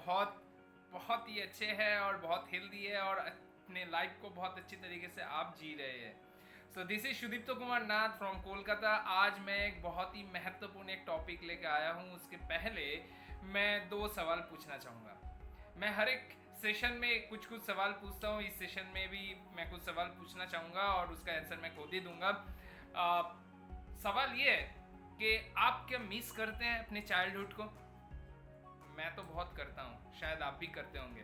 बहुत बहुत ही अच्छे हैं और बहुत हेल्दी है और अपने लाइफ को बहुत अच्छी तरीके से आप जी रहे हैं। So this is Sudipto Kumar Nath from Kolkata. आज मैं एक बहुत ही महत्वपूर्ण एक टॉपिक लेके आया हूँ। उसके पहले मैं दो सवाल पूछना चाहूँगा। मैं हर एक सेशन में कुछ कुछ सवाल पूछता हूँ। इस सेशन में भी मैं कुछ सवाल पूछना चाहूँगा और उसका आंसर मैं खुद ही दूंगा। सवाल ये है कि आप क्या मिस करते हैं अपने चाइल्डहुड को? मैं तो बहुत करता हूँ, शायद आप भी करते होंगे।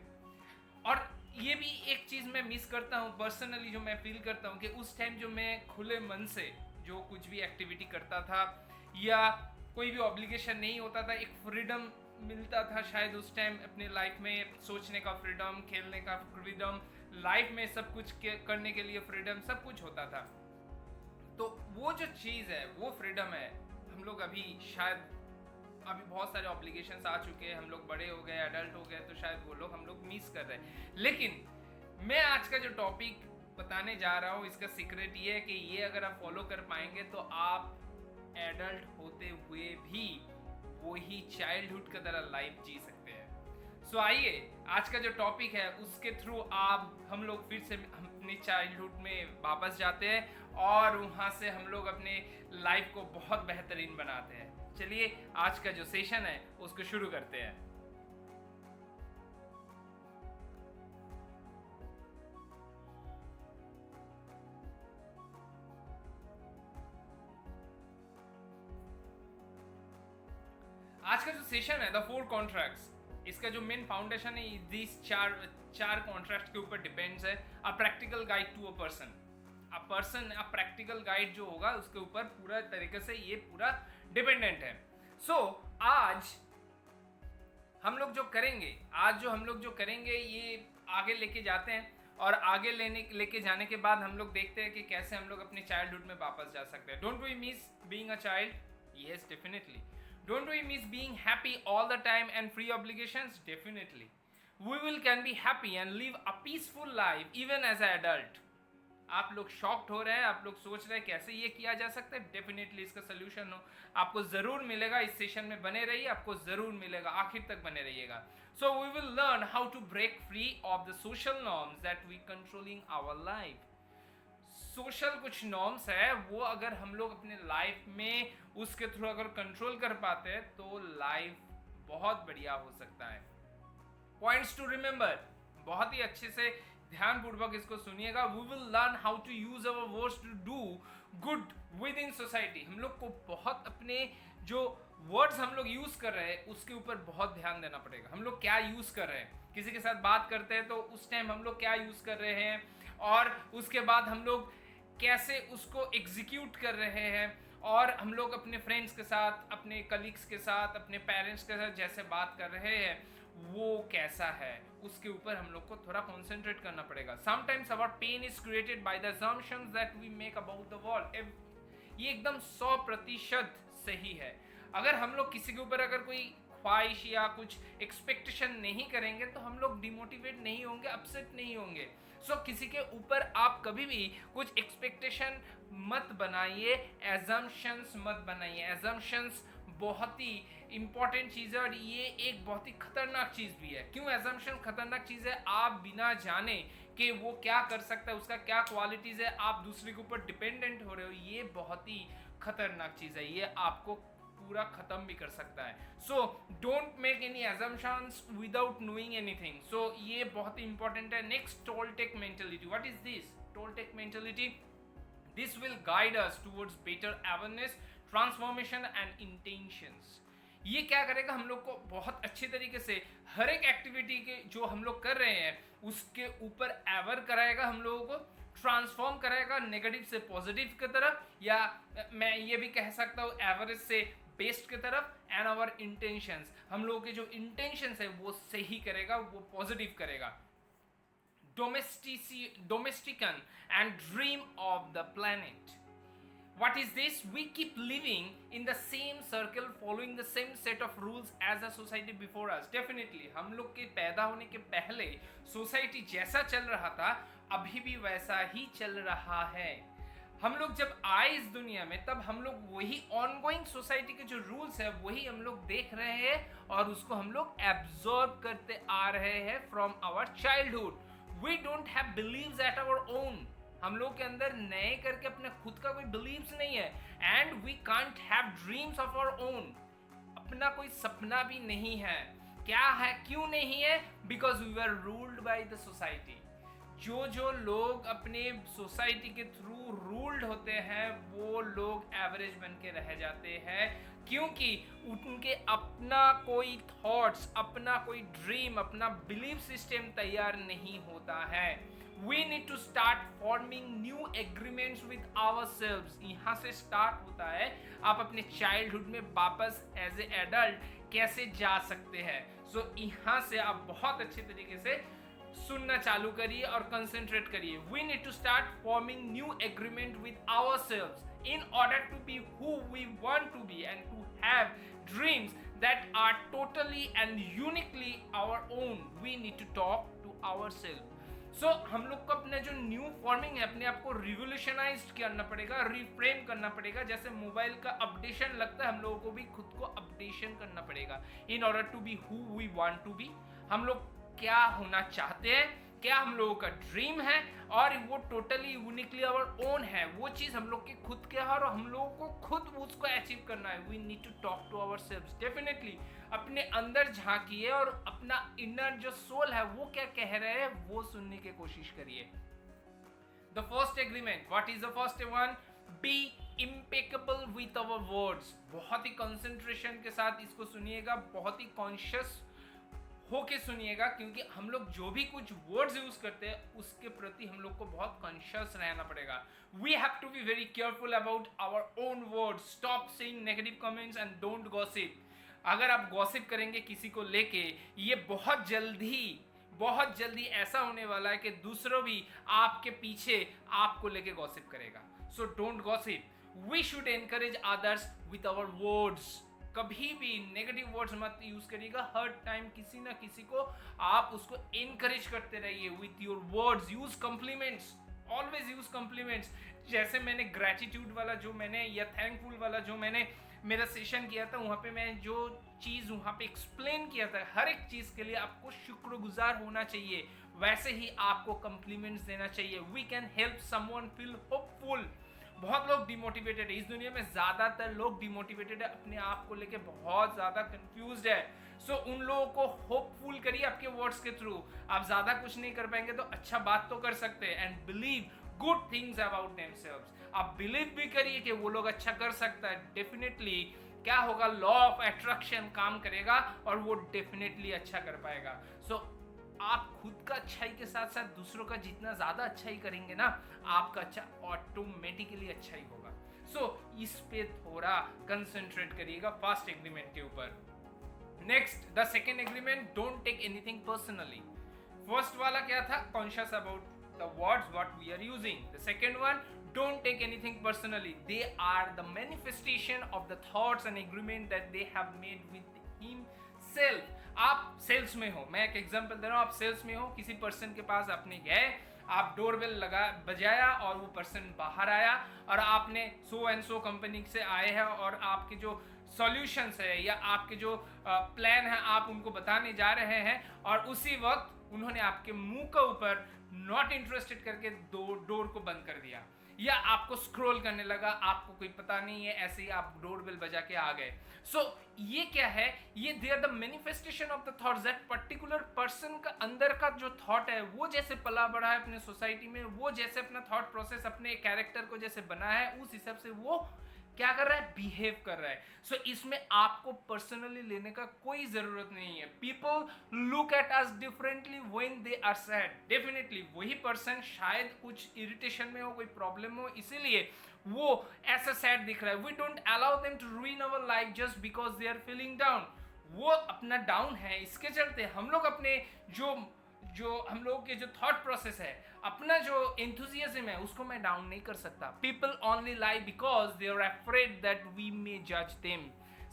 और ये भी एक चीज़ मैं मिस करता हूँ पर्सनली, जो मैं फील करता हूँ कि उस टाइम जो मैं खुले मन से जो कुछ भी एक्टिविटी करता था या कोई भी ऑब्लिगेशन नहीं होता था, एक फ्रीडम मिलता था शायद उस टाइम अपने लाइफ में। सोचने का फ्रीडम, खेलने का फ्रीडम, लाइफ में सब कुछ करने के लिए फ्रीडम, सब कुछ होता था। तो वो जो चीज़ है, वो फ्रीडम है। हम लोग अभी शायद अभी बहुत सारे ऑब्लिगेशंस आ चुके हैं, हम लोग बड़े हो गए, एडल्ट हो गए, तो शायद वो लोग हम लोग मिस कर रहे हैं। लेकिन मैं आज का जो टॉपिक बताने जा रहा हूँ, इसका सीक्रेट ये है कि ये अगर आप फॉलो कर पाएंगे तो आप एडल्ट होते हुए भी वही चाइल्डहुड की तरह लाइफ जी सकते हैं। सो आइए आज का जो टॉपिक है उसके थ्रू आप हम लोग फिर से अपने चाइल्डहुड में वापस जाते हैं और वहाँ से हम लोग अपने लाइफ को बहुत बेहतरीन बनाते हैं। चलिए आज का जो सेशन है उसको शुरू करते हैं। आज का जो सेशन है द फोर कॉन्ट्रैक्ट्स, इसका जो मेन फाउंडेशन है दिस चार चार कॉन्ट्रैक्ट के ऊपर डिपेंड्स है। A practical guide to a person, a practical guide जो होगा उसके ऊपर पूरा तरीके से ये पूरा डिपेंडेंट है। सो आज हम लोग जो करेंगे, ये आगे लेके जाते हैं और आगे लेके जाने के बाद हम लोग देखते हैं कि कैसे हम लोग अपने चाइल्डहुड में वापस जा सकते हैं। Don't we miss being a child? Yes, definitely. Don't we miss being happy all the time and free obligations? Definitely. We will can be happy and live a peaceful life even as an adult. आप लोग shocked हो रहे हैं, आप लोग सोच रहे हैं कैसे ये किया जा सकता है। डेफिनेटली इसका सोल्यूशन हो आपको जरूर मिलेगा। इस सेशन में बने रहिए, आपको जरूर मिलेगा, आखिर तक बने रहिएगा। So we will learn how to break free of the social norms that we controlling our life. Social कुछ नॉर्म्स है, वो अगर हम लोग अपने लाइफ में उसके थ्रू अगर कंट्रोल कर पाते हैं तो लाइफ बहुत बढ़िया हो सकता है। पॉइंट्स टू रिमेंबर, बहुत ही अच्छे से ध्यान पूर्वक इसको सुनिएगा। We will learn how to use our words to do good within society. हम लोग को बहुत अपने जो वर्ड्स हम लोग यूज कर रहे हैं उसके ऊपर बहुत ध्यान देना पड़ेगा। हम लोग क्या यूज कर रहे हैं, किसी के साथ बात करते हैं तो उस टाइम हम लोग क्या यूज कर रहे हैं और उसके बाद हम लोग कैसे उसको एग्जीक्यूट कर रहे हैं, और हम लोग अपने फ्रेंड्स के साथ, अपने कलीग्स के साथ, अपने पेरेंट्स के साथ जैसे बात कर रहे हैं वो कैसा है, उसके ऊपर हम लोग को थोड़ा कॉन्सेंट्रेट करना पड़ेगा। Sometimes our pain is created by the assumptions that we make about the world. ये एकदम 100% सही है। अगर हम लोग किसी के ऊपर अगर कोई ख्वाहिश या कुछ एक्सपेक्टेशन नहीं करेंगे तो हम लोग डिमोटिवेट नहीं होंगे, अपसेट नहीं होंगे। सो किसी के ऊपर आप कभी भी कुछ एक्सपेक्टेशन मत बनाइए, एजम्पशंस मत बनाइए। एजम्पशंस बहुत ही इंपॉर्टेंट चीज़ है और ये एक बहुत ही खतरनाक चीज़ भी है। क्यों एजम्पशन खतरनाक चीज़ है? आप बिना जाने कि वो क्या कर सकता है, उसका क्या क्वालिटीज़ है, आप दूसरे के ऊपर डिपेंडेंट हो रहे हो, ये बहुत ही खतरनाक चीज़ है। ये आपको पूरा खत्म भी कर सकता है। So don't make any assumptions without knowing anything. So ये बहुत ही इंपॉर्टेंट है। Next, Toltec mentality. What is this Toltec mentality? This will guide us towards better awareness, transformation and intentions. ये क्या करेगा, हम लोग को बहुत अच्छे तरीके से हर एक एक्टिविटी के जो हम लोग कर रहे हैं उसके ऊपर अवेयर कराएगा, हम लोगों को ट्रांसफॉर्म कराएगा नेगेटिव से पॉजिटिव की तरफ, या मैं ये भी कह सकता हूँ एवरेज से बेस्ट की तरफ। एंड आवर इंटेंशंस, हम लोगों के जो इंटेंशंस है वो सही करेगा, वो पॉजिटिव करेगा। domestican and dream of the planet. What is this? We keep living in the same circle, following the same set of rules as the society before us. Definitely, हम लोग के पैदा होने के पहले सोसाइटी जैसा चल रहा था अभी भी वैसा ही चल रहा है। हम लोग जब आए इस दुनिया में तब हम लोग वही ऑनगोइंग सोसाइटी के जो रूल्स है वही हम लोग देख रहे हैं और उसको हम लोग एब्जॉर्ब करते आ रहे हैं from our childhood. We don't have beliefs at our own. हम लोग के अंदर नए करके अपने खुद का कोई बिलीव्स नहीं है। And we can't have dreams of our own. अपना कोई सपना भी नहीं है। क्या है, क्यों नहीं है? Because we are ruled by the society. जो लोग अपने सोसाइटी के थ्रू रूल्ड होते हैं वो लोग एवरेज बन के रह जाते हैं, क्योंकि उनके अपना कोई थॉट्स, अपना कोई ड्रीम, अपना बिलीफ सिस्टम तैयार नहीं होता है। We need to start forming new agreements with ourselves। यहाँ से स्टार्ट होता है आप अपने चाइल्डहुड में वापस एज ए एडल्ट कैसे जा सकते हैं। सो यहाँ से आप बहुत अच्छे तरीके से सुनना चालू करिए और कंसंट्रेट करिए। We need to start forming new agreement with ourselves in order to be who we want to be and to have dreams that are totally and uniquely our own। We need to talk to ourselves। सो हम लोग को अपना जो new forming है अपने आप को revolutionise करना पड़ेगा, रिफ्रेम करना पड़ेगा। जैसे मोबाइल का अपडेशन लगता है हम लोगों को भी खुद को अपडेशन करना पड़ेगा in order to be who we want to be. हम लोग क्या होना चाहते हैं, क्या हम लोगों का ड्रीम है और वो टोटली यूनिकली आवर ओन है, वो चीज़ हम लोग के खुद के है और हम लोगों को खुद उसको अचीव करना है। We need to talk to ourselves. Definitely अपने अंदर झांकिए और अपना इनर जो सोल है वो क्या कह रहे हैं वो सुनने की कोशिश करिए। The first agreement, what is the first one? Be impeccable with our words. बहुत ही कंसंट्रेशन के साथ इसको सुनिएगा, बहुत ही कॉन्शियस होके सुनिएगा, क्योंकि हम लोग जो भी कुछ वर्ड्स यूज करते हैं उसके प्रति हम लोग को बहुत कॉन्शियस रहना पड़ेगा। We have to be very careful about our own words. Stop saying negative comments and don't gossip. अगर आप गॉसिप करेंगे किसी को लेके, ये बहुत जल्दी ऐसा होने वाला है कि दूसरों भी आपके पीछे आपको लेके गॉसिप करेगा। So don't gossip. We should encourage others with our words. कभी भी नेगेटिव वर्ड्स मत यूज करिएगा। हर टाइम किसी ना किसी को आप उसको एनकरेज करते रहिए with your words. Use compliments, always use compliments. जैसे मैंने ग्रेटिट्यूड वाला जो मैंने या थैंकफुल वाला जो मैंने मेरा सेशन किया था, वहाँ पे मैं जो चीज़ वहाँ पे एक्सप्लेन किया था, हर एक चीज़ के लिए आपको शुक्रगुजार होना चाहिए, वैसे ही आपको कॉम्प्लीमेंट्स देना चाहिए। We can help someone feel hopeful. बहुत लोग डिमोटिवेटेड है इस दुनिया में, ज़्यादातर लोग डिमोटिवेटेड है, अपने आप को लेके बहुत ज़्यादा कंफ्यूज्ड है। सो उन लोगों को होपफुल करिए आपके वर्ड्स के थ्रू। आप ज़्यादा कुछ नहीं कर पाएंगे तो अच्छा बात तो कर सकते हैं। And believe good things about themselves. आप बिलीव भी करिए कि वो लोग अच्छा कर सकता है। डेफिनेटली क्या होगा, लॉ ऑफ अट्रैक्शन काम करेगा और वो डेफिनेटली अच्छा कर पाएगा। सो आप खुद का अच्छाई के साथ साथ दूसरों का जितना ज़्यादा अच्छाई करेंगे ना, आपका अच्छा ऑटोमेटिकली अच्छा ही होगा। सो इस पे थोड़ा कंसंट्रेट करिएगा फर्स्ट एग्रीमेंट के ऊपर। Next, the second agreement, don't take anything personally. First वाला क्या था? Conscious about the words what we are using. The second one, don't take anything personally. They are the manifestation of the thoughts and agreement that they have made with himself। आप sales में हो, मैं एक example दे रहा हूँ, आप sales में हो, किसी पर्सन के पास आपने गए, आप डोरबेल लगा बजाया और वो पर्सन बाहर आया और आपने सो एंड सो कंपनी से आए हैं और आपके जो सॉल्यूशंस है या आपके जो प्लान है आप उनको बताने जा रहे हैं और उसी वक्त उन्होंने आपके मुंह के ऊपर नॉट इंटरेस्टेड करके डोर को बंद कर दिया या आपको स्क्रॉल करने लगा, आपको कोई पता नहीं है, ऐसे ही आप डोरबेल बजा के आ गए। सो ये क्या है? ये they are the manifestation of the thoughts. That particular person का अंदर का जो थॉट है वो जैसे पला बढ़ा है अपने सोसाइटी में, वो जैसे अपना थॉट प्रोसेस अपने कैरेक्टर को जैसे बना है, उस हिसाब से वो क्या कर रहा है, बिहेव कर रहा है। सो इसमें आपको पर्सनली लेने का कोई जरूरत नहीं है। People look at us differently when they are sad. Definitely वही पर्सन शायद कुछ इरिटेशन में हो, कोई प्रॉब्लम हो, इसीलिए वो ऐसा सैड दिख रहा है। We don't allow them to ruin our life just because they are feeling down. वो अपना डाउन है, इसके चलते हम लोग अपने जो हम लोग के जो थॉट प्रोसेस है, अपना जो एंथुसियाज्म है, उसको मैं डाउन नहीं कर सकता। People only lie because they are afraid that we may जज देम।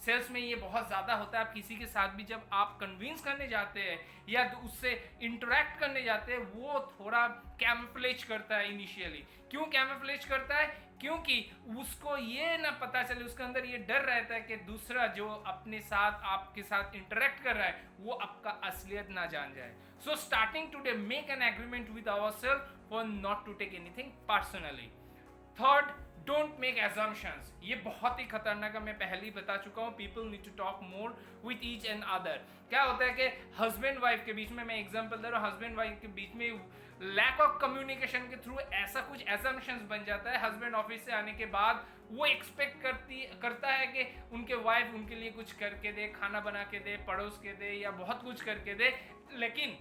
सेल्स में ये बहुत ज़्यादा होता है। आप किसी के साथ भी जब आप कन्विंस करने जाते हैं या उससे इंटरेक्ट करने जाते हैं, वो थोड़ा कैमफ्लेज करता है इनिशियली। क्यों कैमफ्लेज करता है? क्योंकि उसको ये ना पता चले, उसके अंदर ये डर रहता है कि दूसरा जो अपने साथ आपके साथ इंटरेक्ट कर रहा है वो आपका असलियत ना जान जाए. So starting today make an agreement with ourself for not to take anything personally. Third, don't make assumptions. ये बहुत ही खतरनाक है, मैं पहले ही बता चुका हूँ. People need to talk more with each and other. क्या होता है कि हस्बैंड वाइफ के बीच में, मैं एग्जांपल दे रहा हूँ, हस्बैंड वाइफ के बीच में लैक ऑफ कम्युनिकेशन के थ्रू ऐसा कुछ एजम्पशंस बन जाता है. हस्बैंड ऑफिस से आने के बाद वो एक्सपेक्ट करता है कि उनके वाइफ उनके लिए कुछ करके दे, खाना बना के दे, पड़ोस के दे, या बहुत कुछ करके दे. लेकिन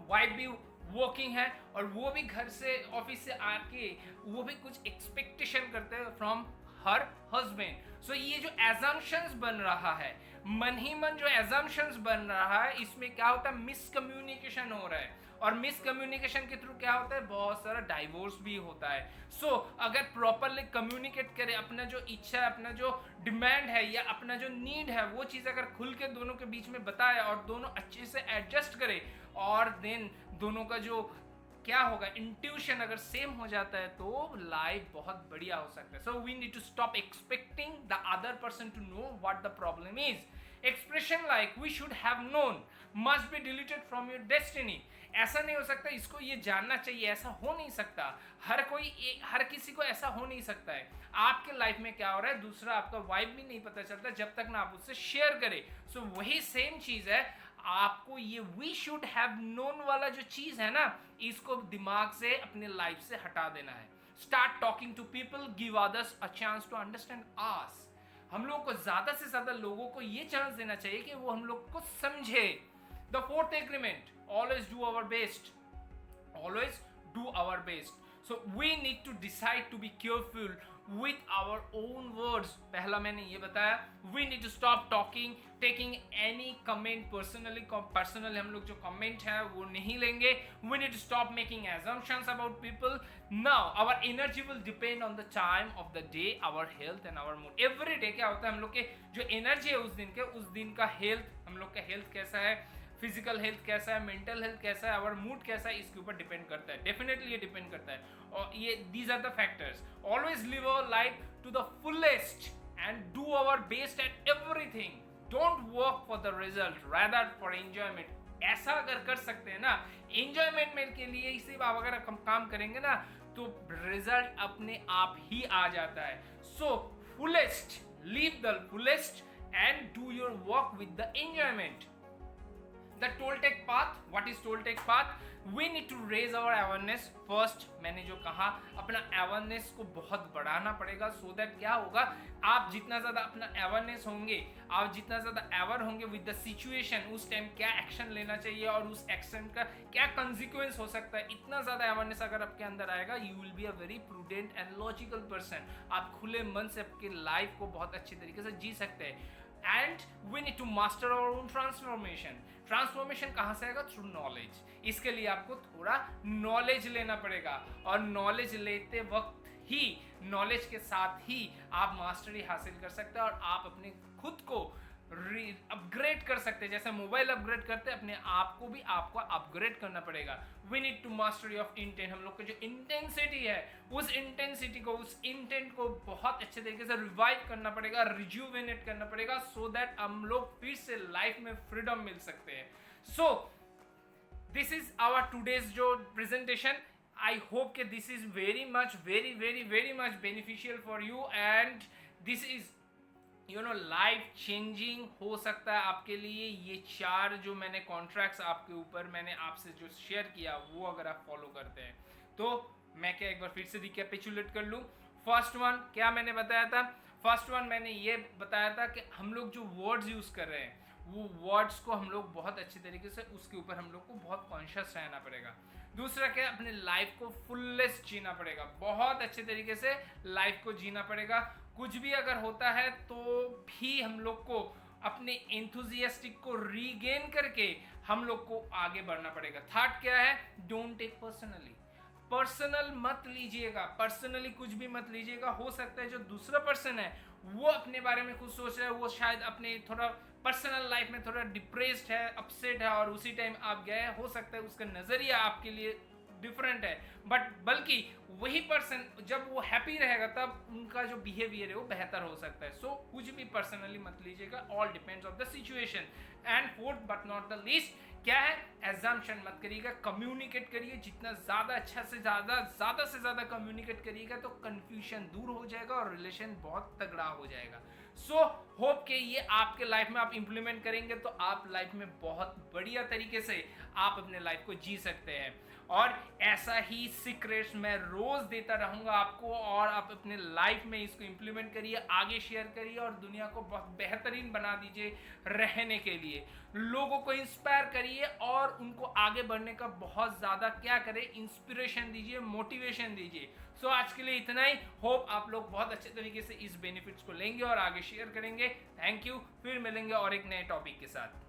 वाइफ भी वर्किंग है और वो भी घर से ऑफिस से आके वो भी कुछ एक्सपेक्टेशन करते हैं फ्रॉम हर हस्बैंड. सो ये जो एजम्पशंस बन रहा है, मन ही मन जो एजम्पशंस बन रहा है, इसमें क्या होता है, मिसकम्युनिकेशन हो रहा है. और मिसकम्युनिकेशन के थ्रू क्या होता है, बहुत सारा डाइवोर्स भी होता है. सो अगर प्रॉपरली कम्युनिकेट करें, अपना जो इच्छा है, अपना जो डिमांड है या अपना जो नीड है, वो चीज़ अगर खुल के दोनों के बीच में बताए और दोनों अच्छे से एडजस्ट करें, और देन दोनों का जो क्या होगा, इंट्यूशन अगर सेम हो जाता है, तो लाइफ बहुत बढ़िया हो सकता है. So we need to stop expecting the other person to know what the problem is. Expression like we should have known must be deleted from your destiny. ऐसा नहीं हो सकता, इसको ये जानना चाहिए, ऐसा हो नहीं सकता. हर किसी को ऐसा हो नहीं सकता है. आपके लाइफ में क्या हो रहा है, दूसरा आपका वाइफ भी नहीं पता चलता जब तक ना आप उससे शेयर करें. सो वही सेम चीज है, आपको ये वी शुड हैव नोन वाला जो चीज है ना, इसको दिमाग से अपने लाइफ से हटा देना है. Start talking to people, give others a chance to understand us. हम लोग को ज्यादा से ज्यादा लोगों को ये चांस देना चाहिए कि वो हम लोग को समझे. The fourth agreement, always do our best. Always do our best. So we need to decide to be careful with our own words. पहला मैंने ये बताया, we need to stop taking any comment personally. हम लोग जो comment है वो नहीं लेंगे. We need to stop making assumptions about people. Now our energy will depend on the time of the day, our health and our mood. Every day क्या होता है, हम लोग के जो energy है उस दिन का health, हम लोग का health कैसा है, फिजिकल हेल्थ कैसा है, मेंटल हेल्थ कैसा है, आवर मूड कैसा है, इसके ऊपर डिपेंड करता है. डेफिनेटली ये डिपेंड करता है. और ये these are the factors. Always live our life to the fullest and do our best at everything. Don't work for the result, rather for enjoyment. ऐसा अगर कर सकते हैं ना, एंजॉयमेंट के लिए सिर्फ आप अगर काम करेंगे ना, तो रिजल्ट अपने आप ही आ जाता है. So fullest, live the fullest and do your work with the enjoyment. The Toltec path. What is Toltec path? We need to raise our awareness first. मैंने जो कहा, अपना awareness को बहुत बढ़ाना पड़ेगा. So that क्या होगा, आप जितना ज़्यादा अपना awareness होंगे, आप जितना ज़्यादा aware होंगे with the situation, उस टाइम क्या एक्शन लेना चाहिए और उस एक्शन का क्या consequence हो सकता है, इतना ज़्यादा awareness अगर आपके अंदर आएगा, you will be a very prudent and logical person. आप खुले मन से आपके लाइफ को बहुत अच्छे तरीके से जी सकते हैं. And we need to master our own transformation. Transformation कहाँ से आएगा, थ्रू नॉलेज. इसके लिए आपको थोड़ा नॉलेज लेना पड़ेगा, और नॉलेज लेते वक्त ही, नॉलेज के साथ ही आप मास्टरी हासिल कर सकते हैं और आप अपने खुद को अपग्रेड कर सकते हैं. जैसे मोबाइल अपग्रेड करते हैं, अपने आप को भी आपको अपग्रेड करना पड़ेगा. We need to mastery of intent. हम लोग का जो इंटेंसिटी है, उस इंटेंसिटी को, उस इंटेंट को बहुत अच्छे तरीके से रिवाइव करना पड़ेगा, रिज्यूवेनेट करना पड़ेगा, सो दैट हम लोग फिर से लाइफ में फ्रीडम मिल सकते हैं. So this is our today's जो प्रेजेंटेशन. आई होप कि this is very much beneficial for you, and this is life changing हो सकता है आपके लिए. ये 4 जो मैंने कॉन्ट्रैक्ट्स आपके ऊपर मैंने आपसे जो शेयर किया, वो अगर आप फॉलो करते हैं, तो मैं क्या एक बार फिर से रिकैपिचुलेट कर लूँ. फर्स्ट वन क्या मैंने बताया था, फर्स्ट वन मैंने ये बताया था कि हम लोग जो वर्ड्स यूज़ कर रहे हैं, वो वर्ड्स को हम लोग बहुत अच्छे तरीके से, उसके ऊपर हम लोग को बहुत कॉन्शियस रहना पड़ेगा. दूसरा क्या, अपने लाइफ को फुलेस्ट जीना पड़ेगा, बहुत अच्छे तरीके से लाइफ को जीना पड़ेगा. कुछ भी अगर होता है तो भी हम लोग को अपने एंथुजियास्टिक को रीगेन करके हम लोग को आगे बढ़ना पड़ेगा. थर्ड क्या है, डोंट टेक पर्सनली. पर्सनल मत लीजिएगा, पर्सनली कुछ भी मत लीजिएगा. हो सकता है जो दूसरा पर्सन है वो अपने बारे में कुछ सोच रहा है, वो शायद अपने थोड़ा पर्सनल लाइफ में थोड़ा डिप्रेस्ड है, अपसेट है, और उसी टाइम आप गए, हो सकता है उसका नज़रिया आपके लिए डिफरेंट है, बट बल्कि वही पर्सन जब वो हैप्पी रहेगा तब उनका जो बिहेवियर है वो बेहतर हो सकता है. सो कुछ भी पर्सनली मत लीजिएगा, all depends of the situation. And fourth but not the least क्या है, एजम्पशन मत करिएगा, कम्युनिकेट करिए. जितना ज़्यादा अच्छा से ज़्यादा कम्युनिकेट करिएगा तो कन्फ्यूजन दूर हो जाएगा और रिलेशन बहुत तगड़ा हो जाएगा. सो होप कि ये आपके लाइफ में आप इंप्लीमेंट करेंगे तो आप लाइफ में बहुत बढ़िया तरीके से आप अपने लाइफ को जी सकते हैं. और ऐसा ही सीक्रेट्स मैं रोज देता रहूंगा आपको, और आप अपने लाइफ में इसको इंप्लीमेंट करिए, आगे शेयर करिए और दुनिया को बहुत बेहतरीन बना दीजिए रहने के लिए. लोगों को इंस्पायर करिए और उनको आगे बढ़ने का बहुत ज़्यादा क्या करें, इंस्पिरेशन दीजिए, मोटिवेशन दीजिए. सो आज के लिए इतना ही. होप आप लोग बहुत अच्छे तरीके से इस बेनिफिट्स को लेंगे और आगे शेयर करेंगे. Thank you. फिर मिलेंगे और एक नए टॉपिक के साथ.